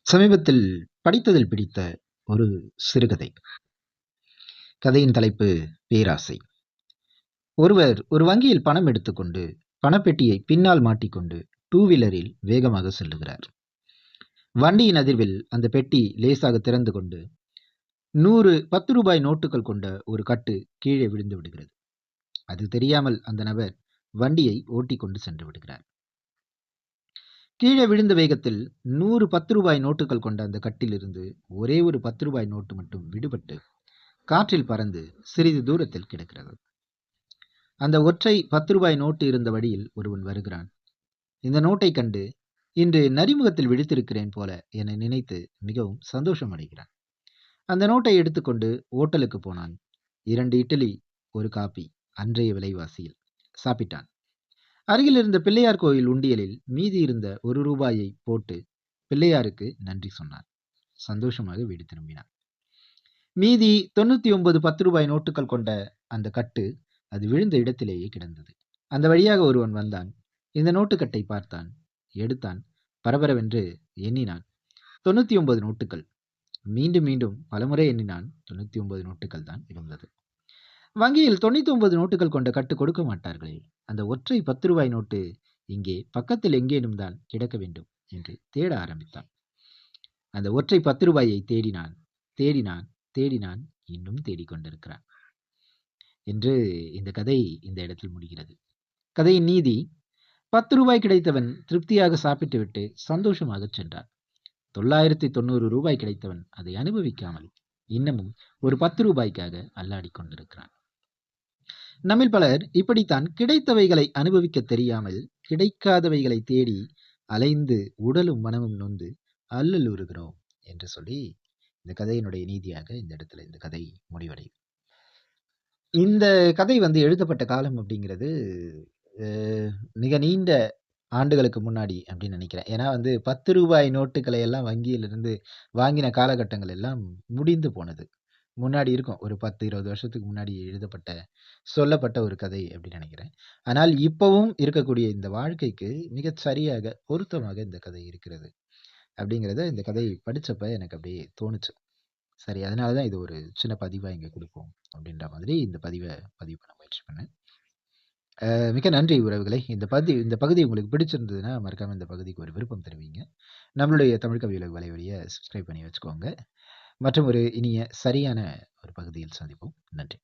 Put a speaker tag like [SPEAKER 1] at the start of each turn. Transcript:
[SPEAKER 1] சமீபத்தில் படித்ததில் பிடித்த ஒரு சிறுகதை. கதையின் தலைப்பு பேராசை. ஒருவர் ஒரு வங்கியில் பணம் எடுத்துக்கொண்டு பணப்பெட்டியை பின்னால் மாட்டிக்கொண்டு டூ வீலரில் வேகமாக செல்லுகிறார். வண்டியின் அதிர்வில் அந்த பெட்டி லேசாக திறந்து கொண்டு 100 ரூபாய் நோட்டுகள் கொண்ட ஒரு கட்டு கீழே விழுந்து விடுகிறது. அது தெரியாமல் அந்த நபர் வண்டியை ஓட்டிக்கொண்டு சென்று விடுகிறார். கீழே விழுந்த வேகத்தில் 100 ரூபாய் நோட்டுகள் கொண்ட அந்த கட்டிலிருந்து ஒரே ஒரு 10 ரூபாய் நோட்டு மட்டும் விடுபட்டு காற்றில் பறந்து சிறிது தூரத்தில் கிடக்கிறது. அந்த ஒற்றை 10 ரூபாய் நோட்டு இருந்த வழியில் ஒருவன் வருகிறான். இந்த நோட்டை கண்டு இன்று நரிமுகத்தில் விழித்திருக்கிறேன் போல என நினைத்து மிகவும் சந்தோஷம் அடைகிறான். அந்த நோட்டை எடுத்துக்கொண்டு ஓட்டலுக்கு போனான். 2 இட்லி, ஒரு காபி அன்றைய விலைவாசியில் சாப்பிட்டான். அருகில் இருந்த பிள்ளையார் கோயில் உண்டியலில் மீதி இருந்த 1 ரூபாயை போட்டு பிள்ளையாருக்கு நன்றி சொன்னான். சந்தோஷமாக வீடு திரும்பினான். மீதி 99 10 ரூபாய் நோட்டுகள் கொண்ட அந்த கட்டு அது விழுந்த இடத்திலேயே கிடந்தது. அந்த வழியாக ஒருவன் வந்தான். இந்த நோட்டுக்கட்டை பார்த்தான், எடுத்தான், பரபரவென்று எண்ணினான். 99 நோட்டுகள். மீண்டும் மீண்டும் பலமுறை எண்ணினான். 99 நோட்டுகள் தான் இருந்தது. வங்கியில் 99 நோட்டுகள் கொண்ட கட்டு கொடுக்க மாட்டார்களே, அந்த ஒற்றை 10 ரூபாய் நோட்டு இங்கே பக்கத்தில் எங்கேனும் தான் கிடக்க வேண்டும் என்று தேட ஆரம்பித்தான். அந்த ஒற்றை 10 ரூபாயை தேடினான், தேடினான், தேடினான், இன்னும் தேடிக்கொண்டிருக்கிறான் என்று இந்த கதை இந்த இடத்தில் முடிகிறது. கதையின் நீதி: 10 ரூபாய் கிடைத்தவன் திருப்தியாக சாப்பிட்டுவிட்டு சந்தோஷமாக சென்றான். 990 ரூபாய் கிடைத்தவன் அதை அனுபவிக்காமல் இன்னமும் ஒரு 10 ரூபாய்க்காக அல்லாடி கொண்டிருக்கிறான். நம்மில் பலர் இப்படித்தான் கிடைத்தவைகளை அனுபவிக்க தெரியாமல் கிடைக்காதவைகளை தேடி அலைந்து உடலும் மனமும் நொந்து அல்லலுறுகிறோம் என்று சொல்லி இந்த கதையினுடைய நீதியாக இந்த இடத்துல இந்த கதை முடிவடையும். இந்த கதை எழுதப்பட்ட காலம் அப்படிங்கிறது மிக நீண்ட ஆண்டுகளுக்கு முன்னாடி அப்படின்னு நினைக்கிறேன். ஏன்னா 10 ரூபாய் நோட்டுகளை எல்லாம் வங்கியிலிருந்து வாங்கின காலகட்டங்கள் எல்லாம் முடிந்து போனது. முன்னாடி இருக்கும். ஒரு 10, 20 வருஷத்துக்கு முன்னாடி சொல்லப்பட்ட ஒரு கதை அப்படின்னு நினைக்கிறேன். ஆனால் இப்பவும் இருக்கக்கூடிய இந்த வாழ்க்கைக்கு மிகச் சரியாக, பொருத்தமாக இந்த கதை இருக்கிறது. அப்படிங்கிறத இந்த கதை படிச்சப்ப எனக்கு அப்படியே தோணுச்சு. சரி, அதனால தான் இது ஒரு சின்ன பதிவா இங்க குடுப்போம் அப்படின்ற மாதிரி இந்த பதிவு பண்ண முயற்சி பண்ணேன். மிக்க நன்றி உறவுகளே. இந்த பகுதி உங்களுக்கு பிடிச்சிருந்ததுன்னா, மறக்காம இந்த பகுதிக்கு ஒரு விருப்பம் தெரிவிங்க. நம்மளுடைய தமிழ் கவியுலகு வலைவலிய சப்ஸ்கிரைப் பண்ணி வச்சுக்கோங்க. மற்றும் ஒரு இனிய சரியான ஒரு பகுதியில் சந்திப்போம். நன்றி.